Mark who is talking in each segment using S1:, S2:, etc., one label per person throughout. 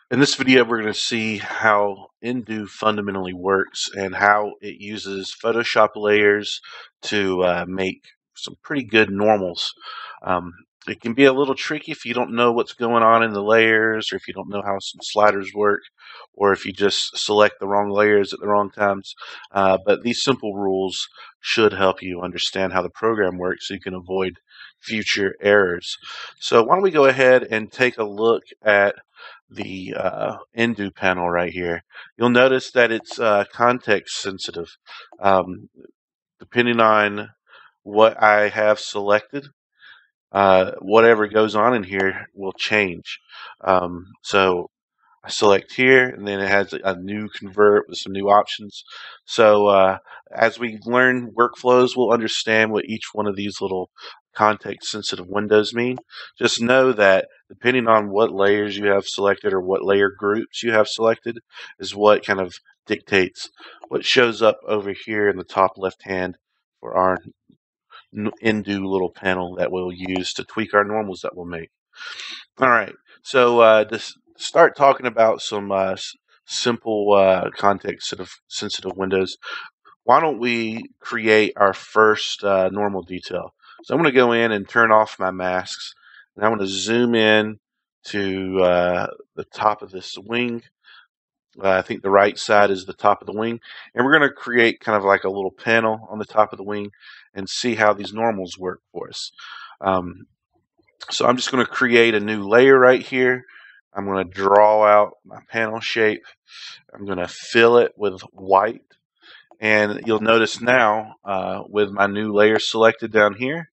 S1: In this video, we're going to see how nDo fundamentally works and how it uses Photoshop layers to make some pretty good normals. Um, it can be a little tricky if you don't know what's going on in the layers, or if you don't know how some sliders work, or if you just select the wrong layers at the wrong times. But these simple rules should help you understand how the program works so you can avoid future errors. So why don't we go ahead and take a look at the nDo panel right here. You'll notice that it's context sensitive. Um, Depending on what I have selected, whatever goes on in here will change. So I select here, and then it has a new convert with some new options. So as we learn workflows, we'll understand what each one of these little context-sensitive windows mean. Just know that depending on what layers you have selected or what layer groups you have selected is what kind of dictates what shows up over here in the top left hand for our nDo little panel that we'll use to tweak our normals that we'll make. All right, so to start talking about some simple context-sensitive windows, why don't we create our first normal detail? So I'm going to go in and turn off my masks, and I'm going to zoom in to the top of this wing. I think the right side is the top of the wing, and we're going to create kind of like a little panel on the top of the wing and see how these normals work for us. So I'm just going to create a new layer right here. I'm going to draw out my panel shape. I'm going to fill it with white. And you'll notice now with my new layer selected down here,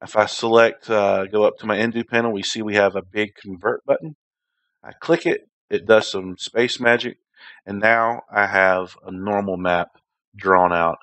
S1: if I select, go up to my nDo panel, we see we have a big convert button. I click it, it does some space magic, and now I have a normal map drawn out.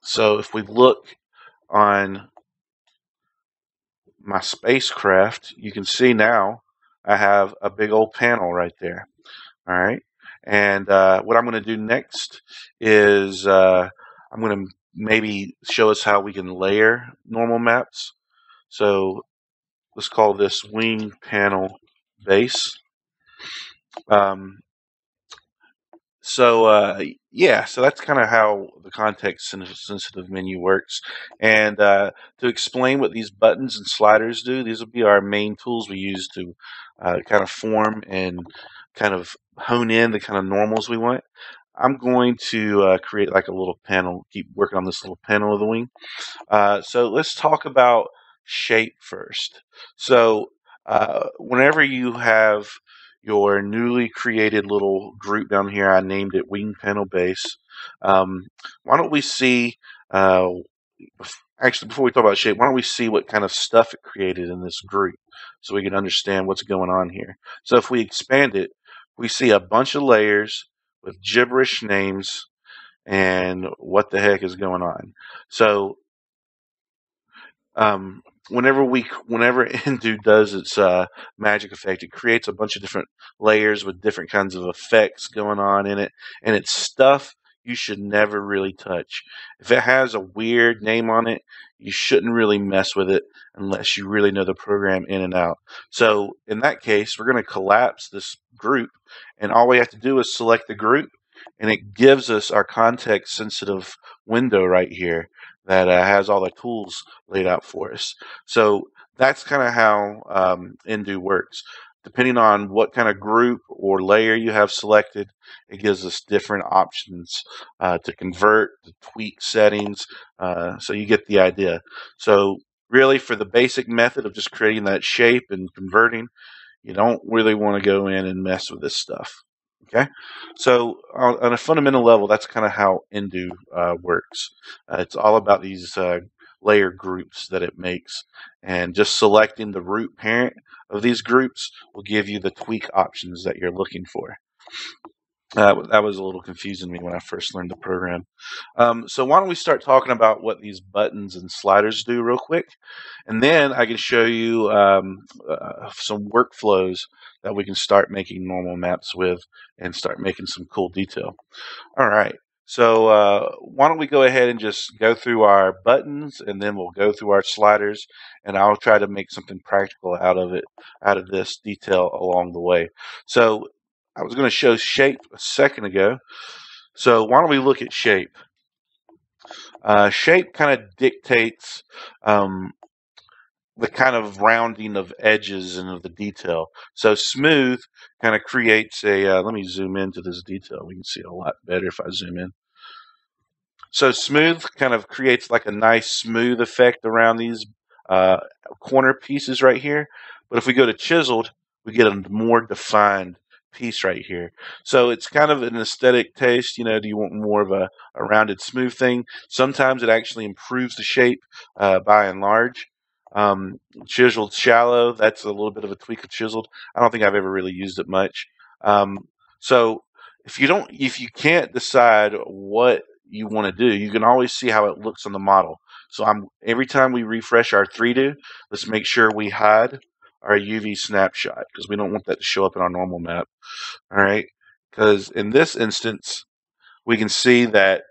S1: So if we look on my spacecraft, you can see now I have a big old panel right there. All right. And what I'm going to do next is I'm going to maybe show us how we can layer normal maps. So let's call this wing panel base. So that's kind of how the context-sensitive menu works. And to explain what these buttons and sliders do, these will be our main tools we use to kind of form and kind of hone in the kind of normals we want. I'm going to create like a little panel, keep working on this little panel of the wing. So let's talk about shape first. So whenever you have your newly created little group down here, I named it Wing Panel Base. Why don't we see, actually before we talk about shape, why don't we see what kind of stuff it created in this group so we can understand what's going on here. So if we expand it, we see a bunch of layers with gibberish names and what the heck is going on. So whenever nDo does its magic effect, it creates a bunch of different layers with different kinds of effects going on in it, and it's stuff you should never really touch. If it has a weird name on it, you shouldn't really mess with it unless you really know the program in and out. So in that case, we're going to collapse this group, and all we have to do is select the group, and it gives us our context-sensitive window right here that has all the tools laid out for us. So that's kind of how nDo works. Depending on what kind of group or layer you have selected, it gives us different options to convert, to tweak settings. So you get the idea. So really, for the basic method of just creating that shape and converting, you don't really want to go in and mess with this stuff. Okay, so on a fundamental level, that's kind of how nDo works. It's all about these layer groups that it makes, and just selecting the root parent of these groups will give you the tweak options that you're looking for. That was a little confusing to me when I first learned the program. So why don't we start talking about what these buttons and sliders do real quick, and then I can show you some workflows that we can start making normal maps with and start making some cool detail. All right. So why don't we go ahead and just go through our buttons, and then we'll go through our sliders, and I'll try to make something practical out of this detail along the way. So I was going to show shape a second ago. So why don't we look at shape? Shape kind of dictates the kind of rounding of edges and of the detail. So smooth kind of creates a, let me zoom into this detail. We can see it a lot better if I zoom in. So smooth kind of creates like a nice smooth effect around these uh, corner pieces right here. But if we go to chiseled, we get a more defined piece right here. So it's kind of an aesthetic taste. You know, do you want more of a rounded, smooth thing? Sometimes it actually improves the shape by and large. Chiseled shallow, that's a little bit of a tweak of chiseled. I don't think I've ever really used it much. So if you can't decide what you want to do, you can always see how it looks on the model. So every time we refresh our 3Do, let's make sure we hide our UV snapshot because we don't want that to show up in our normal map. All right, because in this instance, we can see that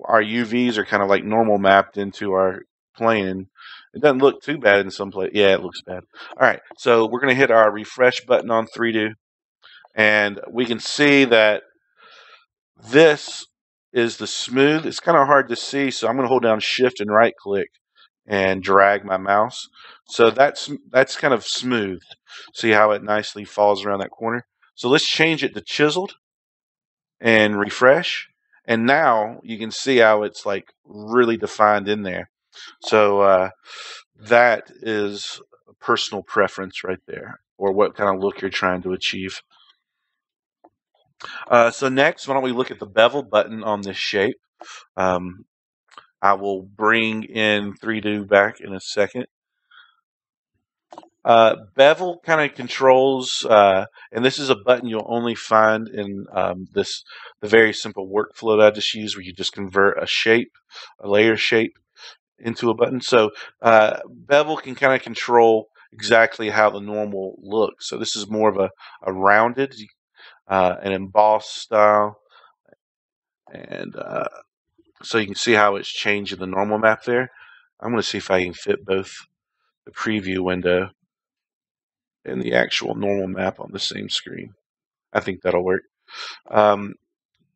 S1: our UVs are kind of like normal mapped into our plane. It doesn't look too bad in some place. Yeah, it looks bad. All right, so we're going to hit our refresh button on 3Do, and we can see that this is the smooth. It's kind of hard to see, so I'm going to hold down Shift and right click and drag my mouse. So that's kind of smoothed. See how it nicely falls around that corner? So let's change it to chiseled and refresh. And now you can see how it's like really defined in there. So that is a personal preference right there, or what kind of look you're trying to achieve. So next, why don't we look at the bevel button on this shape? I will bring in 3Do back in a second. Bevel kind of controls, and this is a button you'll only find in the very simple workflow that I just used, where you just convert a layer shape, into a button. So bevel can kind of control exactly how the normal looks. So this is more of a rounded, an embossed style, and so you can see how it's changing the normal map there. I'm going to see if I can fit both the preview window and the actual normal map on the same screen. I think that'll work.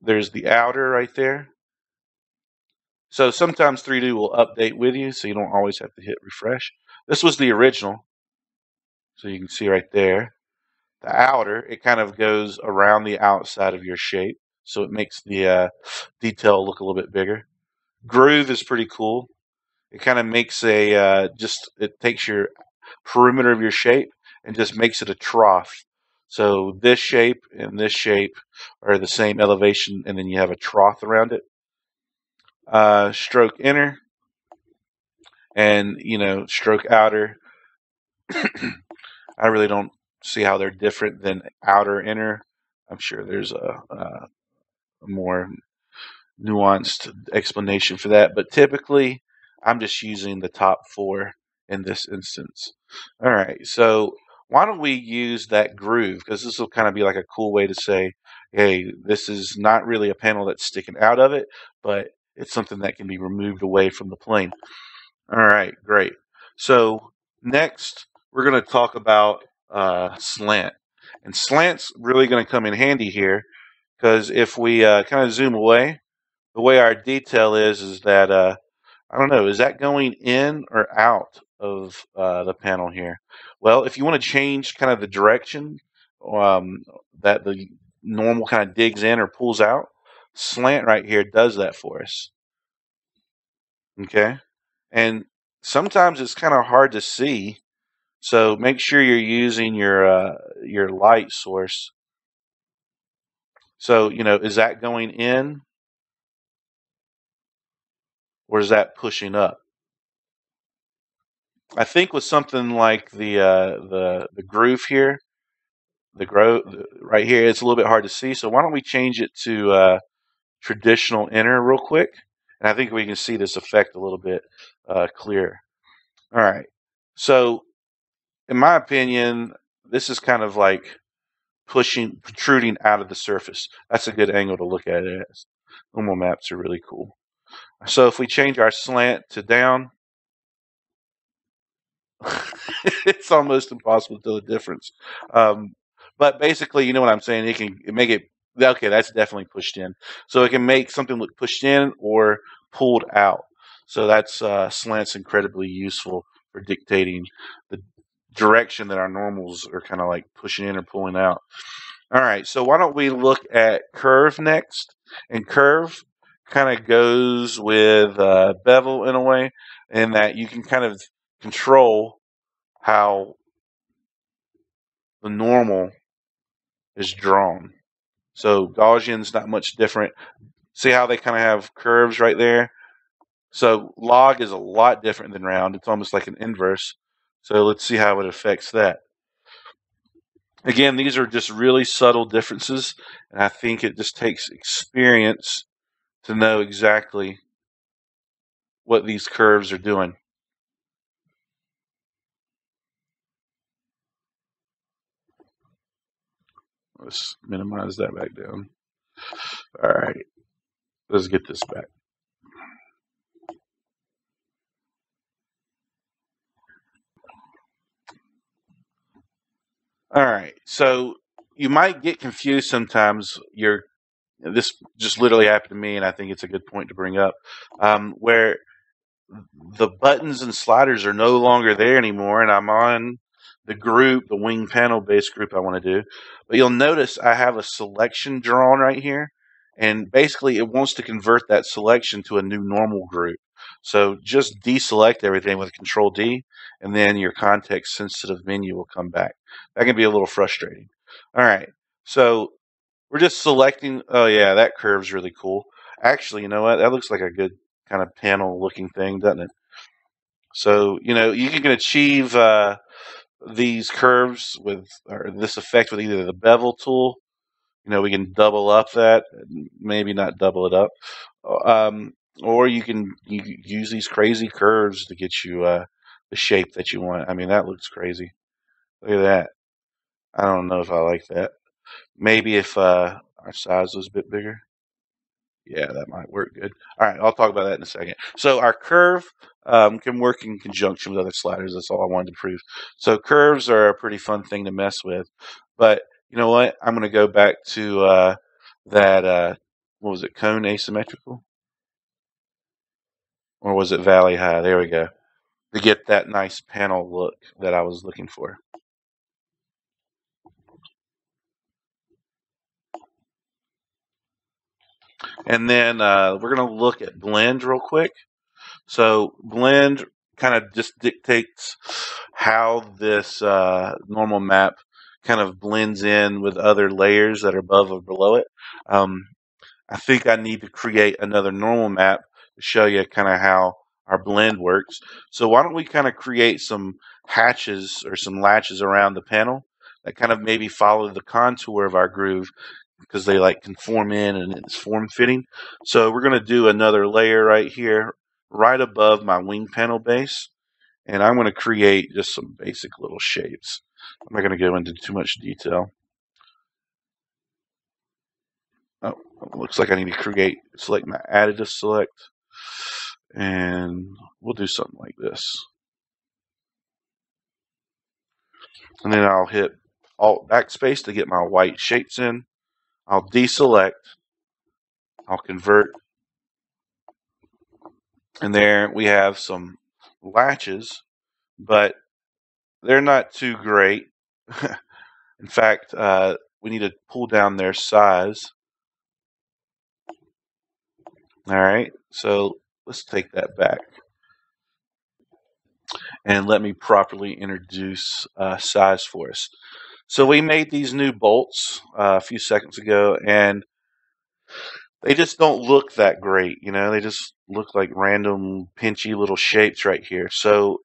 S1: There's the outer right there. So sometimes 3Do will update with you, so you don't always have to hit refresh. This was the original. So you can see right there. The outer, it kind of goes around the outside of your shape, so it makes the detail look a little bit bigger. Groove is pretty cool. It kind of makes it takes your perimeter of your shape and just makes it a trough. So this shape and this shape are the same elevation, and then you have a trough around it. Stroke inner and stroke outer. I really don't see how they're different than outer inner. I'm sure there's a more nuanced explanation for that, but typically I'm just using the top four in this instance. All right, so why don't we use that groove, because this will kind of be like a cool way to say, hey, this is not really a panel that's sticking out of it, but it's something that can be removed away from the plane. All right, great. So next we're going to talk about slant. And slant's really going to come in handy here, because if we kind of zoom away, the way our detail is that, I don't know, is that going in or out of the panel here? Well, if you want to change kind of the direction that the normal kind of digs in or pulls out, slant right here does that for us. Okay? And sometimes it's kind of hard to see, so make sure you're using your light source. So, is that going in, or is that pushing up? I think with something like the groove here, right here, it's a little bit hard to see. So why don't we change it to traditional inner real quick, and I think we can see this effect a little bit clearer. All right. So in my opinion, this is kind of like protruding out of the surface. That's a good angle to look at it as. Normal maps are really cool. So if we change our slant to down, it's almost impossible to tell the difference. But basically, you know what I'm saying? It can make it, okay, that's definitely pushed in. So it can make something look pushed in or pulled out. So that's slant's incredibly useful for dictating the direction that our normals are kind of like pushing in or pulling out. All right, so why don't we look at curve next? And curve kind of goes with bevel in a way, in that you can kind of control how the normal is drawn. So Gaussian's not much different. See how they kind of have curves right there? So log is a lot different than round. It's almost like an inverse. So let's see how it affects that. Again, these are just really subtle differences, and I think it just takes experience to know exactly what these curves are doing. Let's minimize that back down. All right, let's get this back. All right, so you might get confused sometimes. This just literally happened to me, and I think it's a good point to bring up, where the buttons and sliders are no longer there anymore, and I'm on the group, the wing panel based group I want to do. But you'll notice I have a selection drawn right here, and basically it wants to convert that selection to a new normal group. So just deselect everything with Control D, and then your context sensitive menu will come back. That can be a little frustrating. All right, so we're just selecting. Oh yeah, that curve's really cool. Actually, you know what? That looks like a good kind of panel looking thing, doesn't it? So, you can achieve these curves with, or this effect with either the bevel tool. We can double up that, maybe not double it up. Um, or you can use these crazy curves to get you the shape that you want. I mean, that looks crazy. Look at that. I don't know if I like that. Maybe if our size was a bit bigger. Yeah, that might work good. All right, I'll talk about that in a second. So our curve can work in conjunction with other sliders. That's all I wanted to prove. So curves are a pretty fun thing to mess with. But you know what? I'm going to go back to that, what was it, cone asymmetrical? Or was it valley high? There we go. To get that nice panel look that I was looking for. And then we're going to look at blend real quick. So blend kind of just dictates how this normal map kind of blends in with other layers that are above or below it. I think I need to create another normal map to show you kind of how our blend works. So why don't we kind of create some hatches or some latches around the panel that kind of maybe follow the contour of our groove, because they like conform in and it's form fitting. So we're going to do another layer right here, right above my wing panel base. And I'm going to create just some basic little shapes. I'm not going to go into too much detail. Oh, looks like I need to select my additive select. And we'll do something like this. And then I'll hit Alt Backspace to get my white shapes in. I'll deselect. I'll convert. And there we have some latches, but they're not too great. In fact, we need to pull down their size. All right, so let's take that back. And let me properly introduce size for us. So we made these new bolts a few seconds ago, and they just don't look that great. They just look like random pinchy little shapes right here. So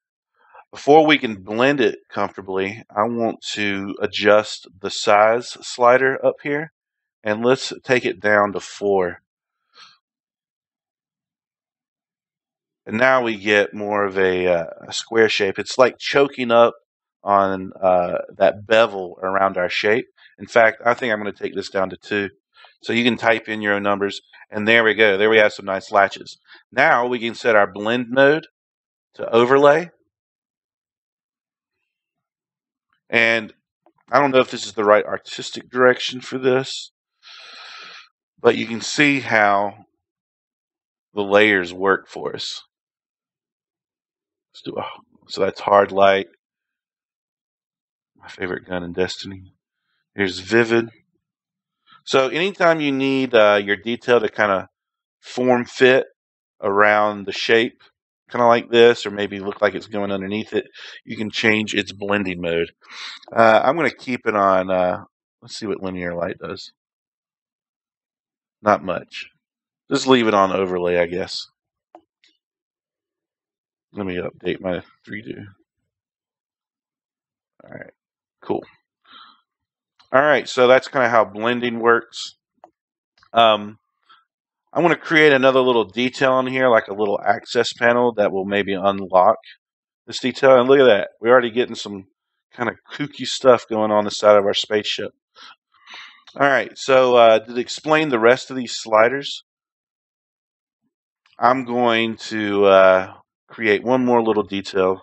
S1: before we can blend it comfortably, I want to adjust the size slider up here, and let's take it down to 4. And now we get more of a square shape. It's like choking up on that bevel around our shape. In fact, I think I'm going to take this down to 2. So you can type in your own numbers, and there we go. There we have some nice latches. Now we can set our blend mode to overlay. And I don't know if this is the right artistic direction for this, but you can see how the layers work for us. Let's do so that's hard light, my favorite gun in Destiny. Here's vivid. So anytime you need your detail to kind of form fit around the shape, kind of like this, or maybe look like it's going underneath it, you can change its blending mode. I'm going to keep it on, let's see what linear light does. Not much. Just leave it on overlay, I guess. Let me update my 3D. All right, cool. All right, so that's kind of how blending works. I'm going to create another little detail on here, like a little access panel that will maybe unlock this detail. And look at that. We're already getting some kind of kooky stuff going on the side of our spaceship. All right, so to explain the rest of these sliders, I'm going to create one more little detail.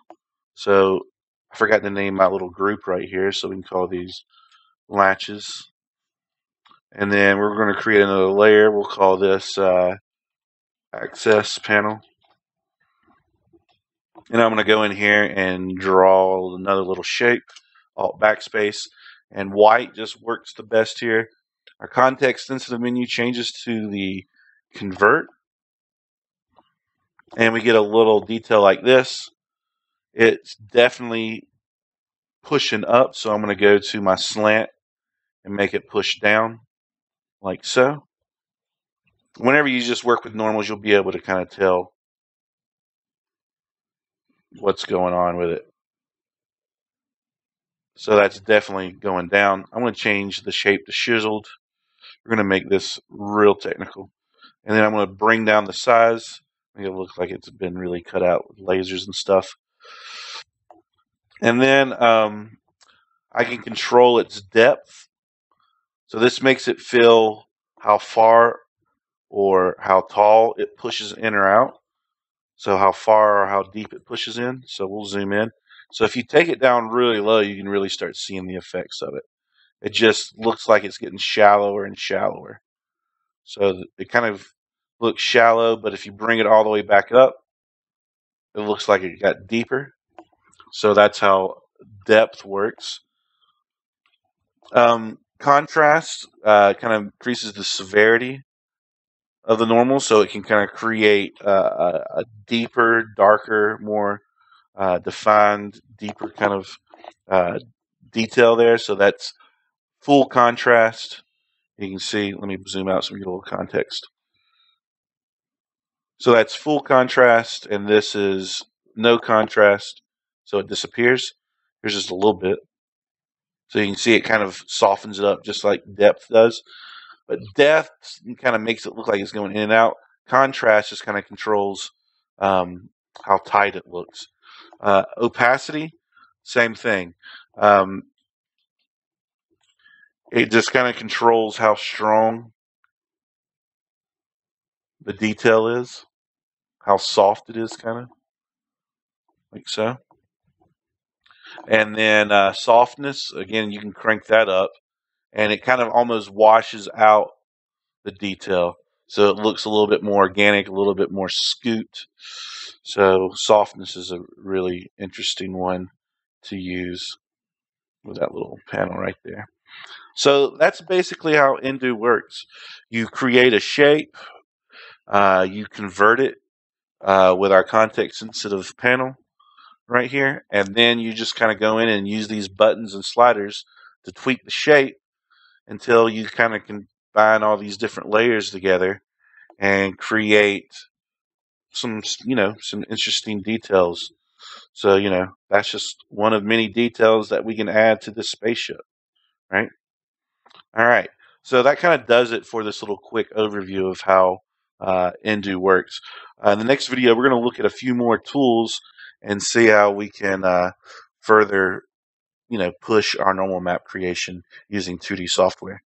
S1: So I forgot to name my little group right here, so we can call these latches. And then we're going to create another layer. We'll call this access panel. And I'm going to go in here and draw another little shape, Alt backspace, and white just works the best here. Our context sensitive menu changes to the convert, and we get a little detail like this. It's definitely pushing up, so I'm going to go to my slant and make it push down like so. Whenever you just work with normals, you'll be able to kind of tell what's going on with it. So that's definitely going down. I'm going to change the shape to chiseled. We're going to make this real technical. And then I'm going to bring down the size. Make it look like it's been really cut out with lasers and stuff. And then I can control its depth. So this makes it feel how far or how tall it pushes in or out. So how far or how deep it pushes in. So we'll zoom in. So if you take it down really low, you can really start seeing the effects of it. It just looks like it's getting shallower and shallower. So it kind of looks shallow, but if you bring it all the way back up, it looks like it got deeper. So that's how depth works. Contrast kind of increases the severity of the normal, so it can kind of create a deeper, darker, more defined, deeper kind of detail there. So that's full contrast. You can see, let me zoom out so we get a little context. So that's full contrast, and this is no contrast, so it disappears. Here's just a little bit. So you can see it kind of softens it up just like depth does. But depth kind of makes it look like it's going in and out. Contrast just kind of controls how tight it looks. Opacity, same thing. It just kind of controls how strong the detail is, how soft it is, kind of like so. And then softness, again, you can crank that up, and it kind of almost washes out the detail. So it looks a little bit more organic, a little bit more scoot. So softness is a really interesting one to use with that little panel right there. So that's basically how nDo works. You create a shape, you convert it with our context-sensitive panel right here, and then you just kind of go in and use these buttons and sliders to tweak the shape until you kind of combine all these different layers together and create some, some interesting details. So, that's just one of many details that we can add to this spaceship, right? All right. So that kind of does it for this little quick overview of how nDo works. In the next video, we're going to look at a few more tools and see how we can further, push our normal map creation using 2D software.